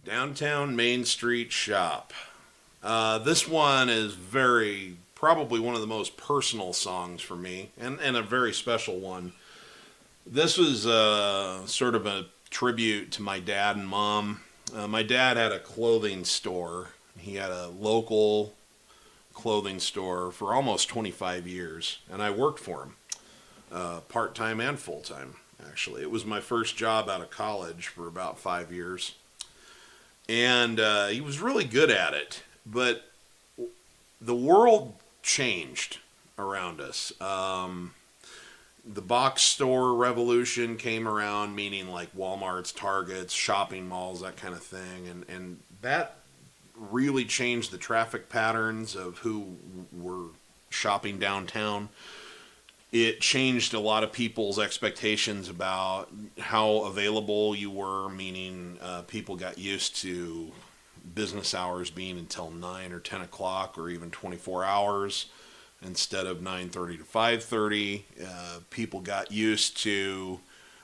Downtown Main Street Shop. This one is probably one of the most personal songs for me, and a very special one. This was sort of a tribute to my dad and mom. My dad had a clothing store. He had a local clothing store for almost 25 years, and I worked for him, part time and full time, actually. It was my first job out of college for about 5 years. And he was really good at it. But the world changed around us. The box store revolution came around, meaning like Walmart's, Targets, shopping malls, that kind of thing. And that really changed the traffic patterns of who were shopping downtown. It changed a lot of people's expectations about how available you were, meaning people got used to business hours being until 9 or 10 o'clock or even 24 hours instead of 9:30 to 5:30. People got used to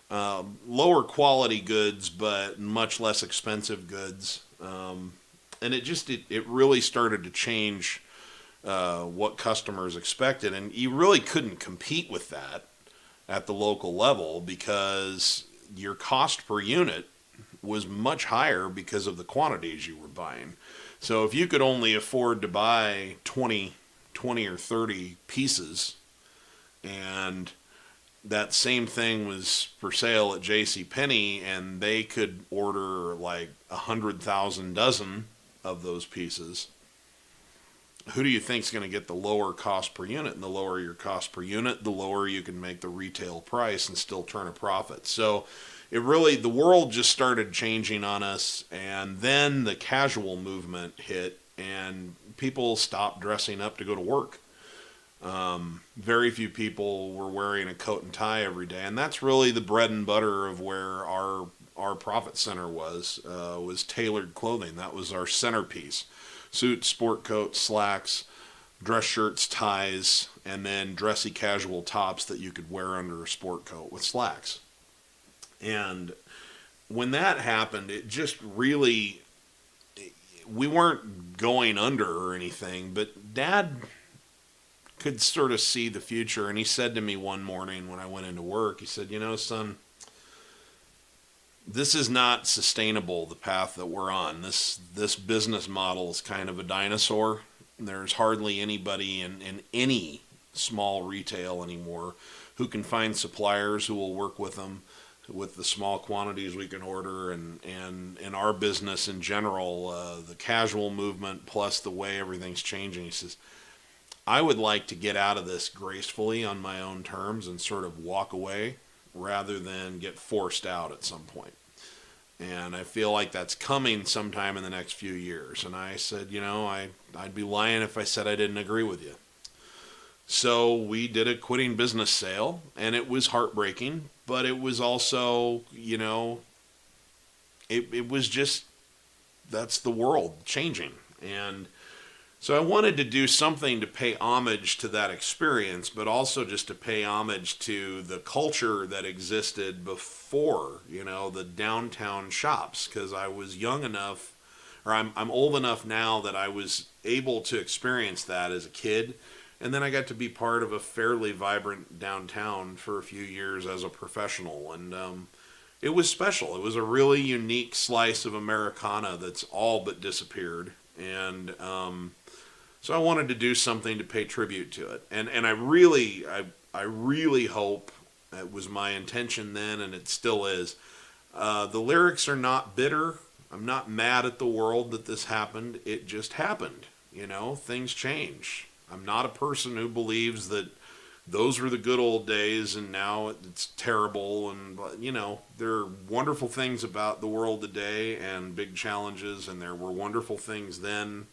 lower quality goods but much less expensive goods. And it really started to change what customers expected, and you really couldn't compete with that at the local level because your cost per unit was much higher because of the quantities you were buying. So if you could only afford to buy 20 or 30 pieces, and that same thing was for sale at J.C. Penney, and they could order like 100,000 dozen of those pieces, who do you think is going to get the lower cost per unit? And the lower your cost per unit, the lower you can make the retail price and still turn a profit. So the world just started changing on us, and then the casual movement hit, and people stopped dressing up to go to work. Very few people were wearing a coat and tie every day, and that's really the bread and butter of where our profit center was tailored clothing. That was our centerpiece. Suits, sport coats, slacks, dress shirts, ties, and then dressy casual tops that you could wear under a sport coat with slacks. And when that happened, it just really, we weren't going under or anything, but Dad could sort of see the future. And he said to me one morning when I went into work, he said, son, this is not sustainable, the path that we're on. This business model is kind of a dinosaur. There's hardly anybody in any small retail anymore who can find suppliers who will work with them with the small quantities we can order. And in our business in general, the casual movement plus the way everything's changing, he says, I would like to get out of this gracefully on my own terms and sort of walk away rather than get forced out at some point. And I feel like that's coming sometime in the next few years. And I said, I'd be lying if I said I didn't agree with you. So we did a quitting business sale, and it was heartbreaking, but it was also, it was just, that's the world changing. And so I wanted to do something to pay homage to that experience, but also just to pay homage to the culture that existed before, the downtown shops, because I was young enough, or I'm old enough now that I was able to experience that as a kid. And then I got to be part of a fairly vibrant downtown for a few years as a professional. And it was special. It was a really unique slice of Americana that's all but disappeared. And so I wanted to do something to pay tribute to it. And I really hope, it was my intention then, and it still is, the lyrics are not bitter. I'm not mad at the world that this happened. It just happened. Things change. I'm not a person who believes that those were the good old days and now it's terrible. And, there are wonderful things about the world today and big challenges, and there were wonderful things then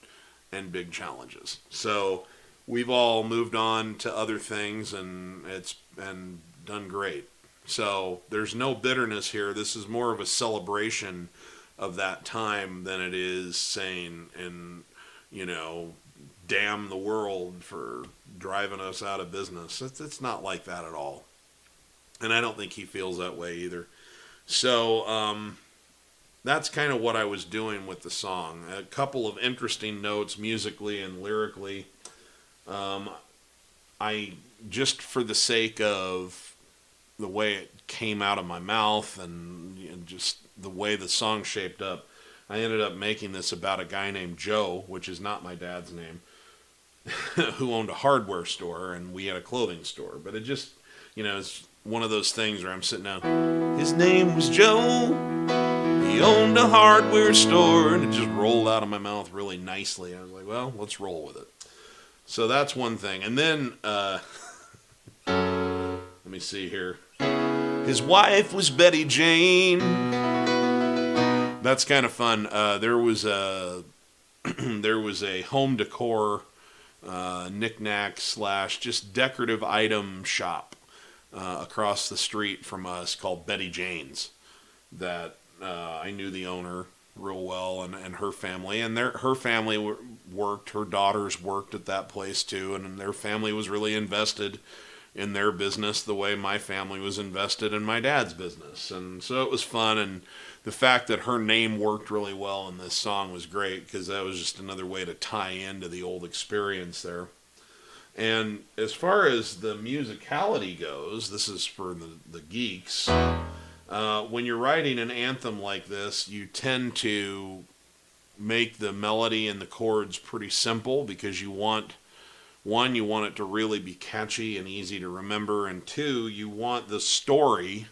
and big challenges. So we've all moved on to other things, and it's been done great. So there's no bitterness here. This is more of a celebration of that time than it is saying, and, damn the world for driving us out of business. It's not like that at all. And I don't think he feels that way either. So that's kind of what I was doing with the song. A couple of interesting notes musically and lyrically. I just for the sake of the way it came out of my mouth and just the way the song shaped up, I ended up making this about a guy named Joe, which is not my dad's name, who owned a hardware store, and we had a clothing store. But it just, it's one of those things where I'm sitting down. His name was Joe. He owned a hardware store, and it just rolled out of my mouth really nicely. I was like, well, let's roll with it. So that's one thing. And then, let me see here. His wife was Betty Jane. That's kind of fun. There was a home decor knick-knack / just decorative item shop across the street from us called Betty Jane's that I knew the owner real well and her family. And her family worked, her daughters worked at that place too, and their family was really invested in their business the way my family was invested in my dad's business. And so it was fun, and the fact that her name worked really well in this song was great because that was just another way to tie into the old experience there. And as far as the musicality goes, this is for the geeks. When you're writing an anthem like this, you tend to make the melody and the chords pretty simple because you want it to really be catchy and easy to remember, and two, you want the story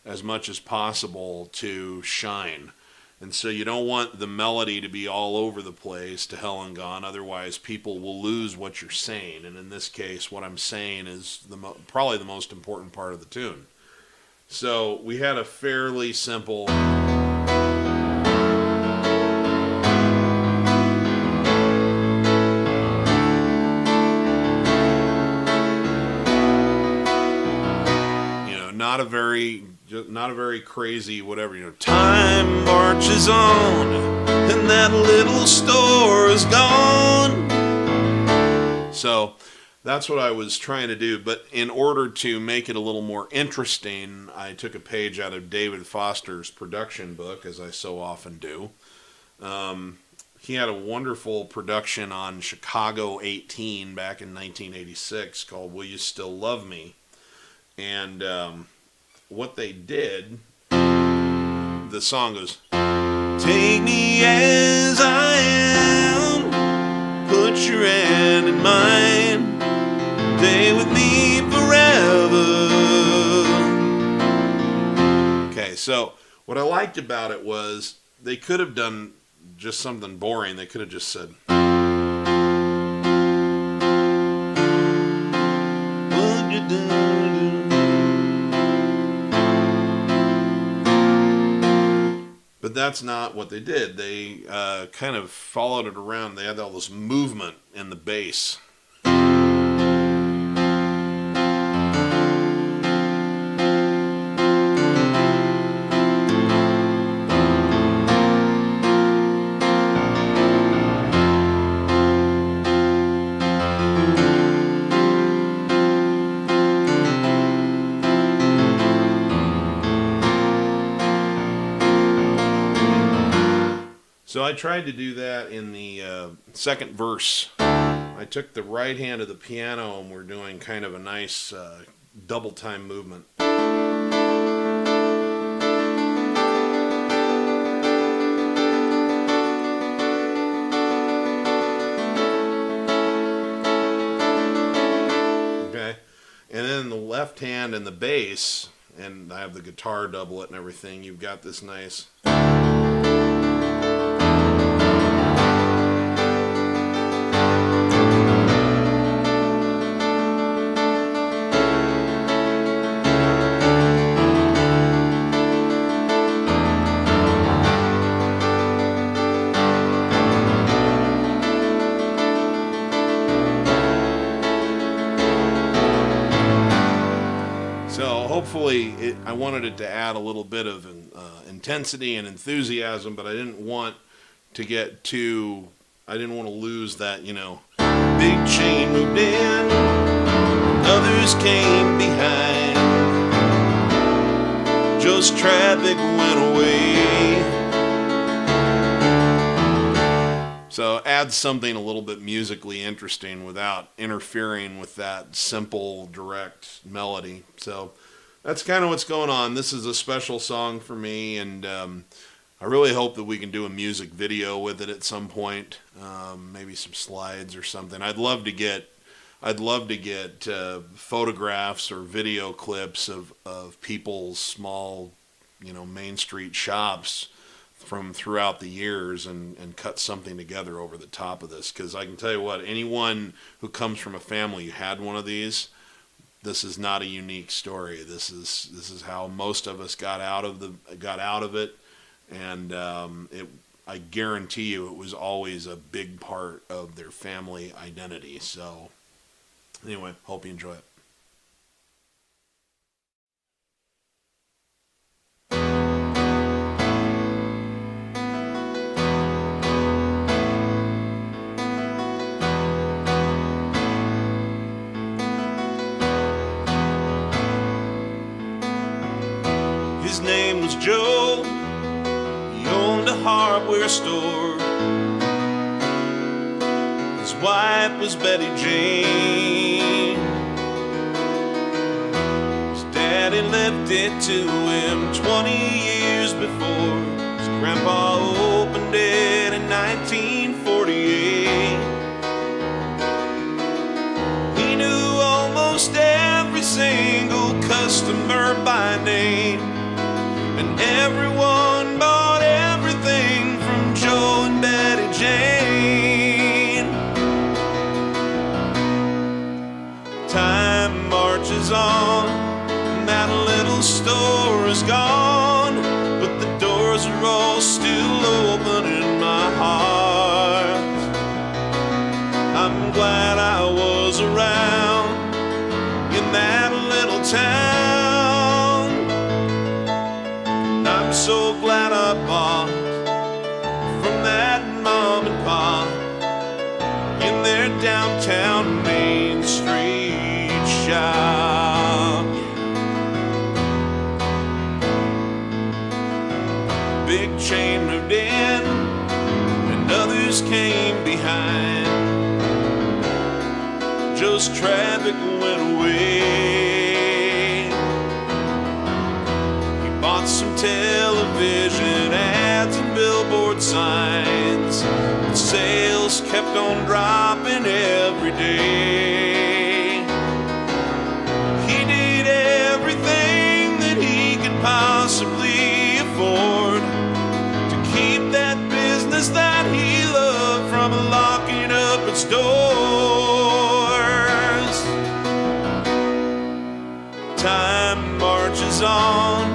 as much as possible to shine. And so you don't want the melody to be all over the place to hell and gone, otherwise people will lose what you're saying. And in this case, what I'm saying is probably the most important part of the tune. So we had a fairly simple not a very crazy whatever, time marches on and that little store is gone. So that's what I was trying to do, but in order to make it a little more interesting, I took a page out of David Foster's production book, as I so often do. He had a wonderful production on Chicago 18 back in 1986 called Will You Still Love Me? And what they did, the song goes, take me as I am, put your hand in mine, stay with me forever. Okay, so what I liked about it was they could have done just something boring. They could have just said, what you do? But that's not what they did. They kind of followed it around. They had all this movement in the bass. So I tried to do that in the second verse. I took the right hand of the piano and we're doing kind of a nice double time movement. Okay, and then the left hand and the bass, and I have the guitar doublet and everything, you've got this nice... Hopefully, I wanted it to add a little bit of intensity and enthusiasm, but I didn't want to get too... I didn't want to lose that, big chain moved in, others came behind, just traffic went away, So add something a little bit musically interesting without interfering with that simple, direct melody. So that's kind of what's going on. This is a special song for me, and I really hope that we can do a music video with it at some point. Maybe some slides or something. I'd love to get photographs or video clips of people's small, Main Street shops from throughout the years and cut something together over the top of this. Because I can tell you what, anyone who comes from a family who had one of these, this is not a unique story. This is how most of us got out of it, and I guarantee you it was always a big part of their family identity. So anyway, hope you enjoy it. His name was Joe. He owned a hardware store. His wife was Betty Jane. His daddy left it to him 20 years before. His grandpa opened it in 1948. He knew almost every single customer by name, and everyone bought everything from Joe and Betty Jane. Time marches on, and that little store is gone, but the doors are all still open in my heart. I'm glad I was around in that little town. I'm so glad I bought from that mom and pop in their downtown Main Street shop. Big chain moved in and others came behind. Just traffic went away. He bought some television ads and billboard signs, but sales kept on dropping every day. He did everything that he could possibly afford to keep that business that he loved from locking up its doors. Time marches on,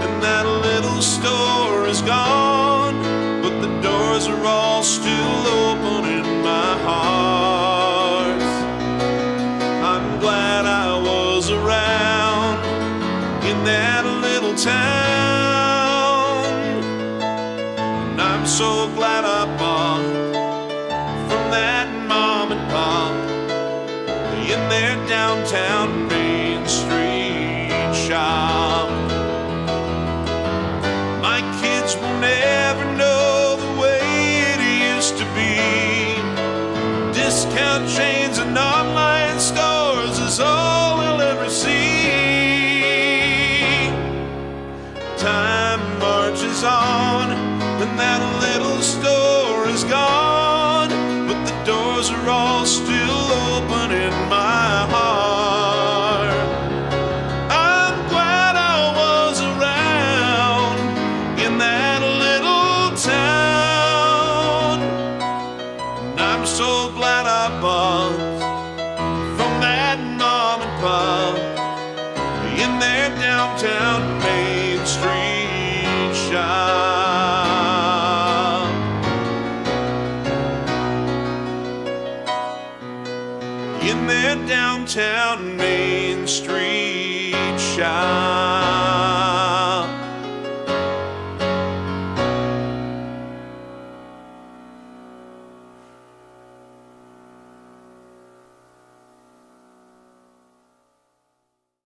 and that little store is gone, but the doors are all still open in my heart. I'm glad I was around in that little town, and I'm so glad I bought from that mom and pop in their downtown Main Street shop. My kids will never know the way it used to be. Discount chains and online stores is all they'll ever see. Time marches on, and that little store is gone, but the doors are all still open in my heart. I'm glad I was around in that little town, and I'm so glad I bought from that mom and pop in their downtown Main Street shop. In their downtown Main Street shop.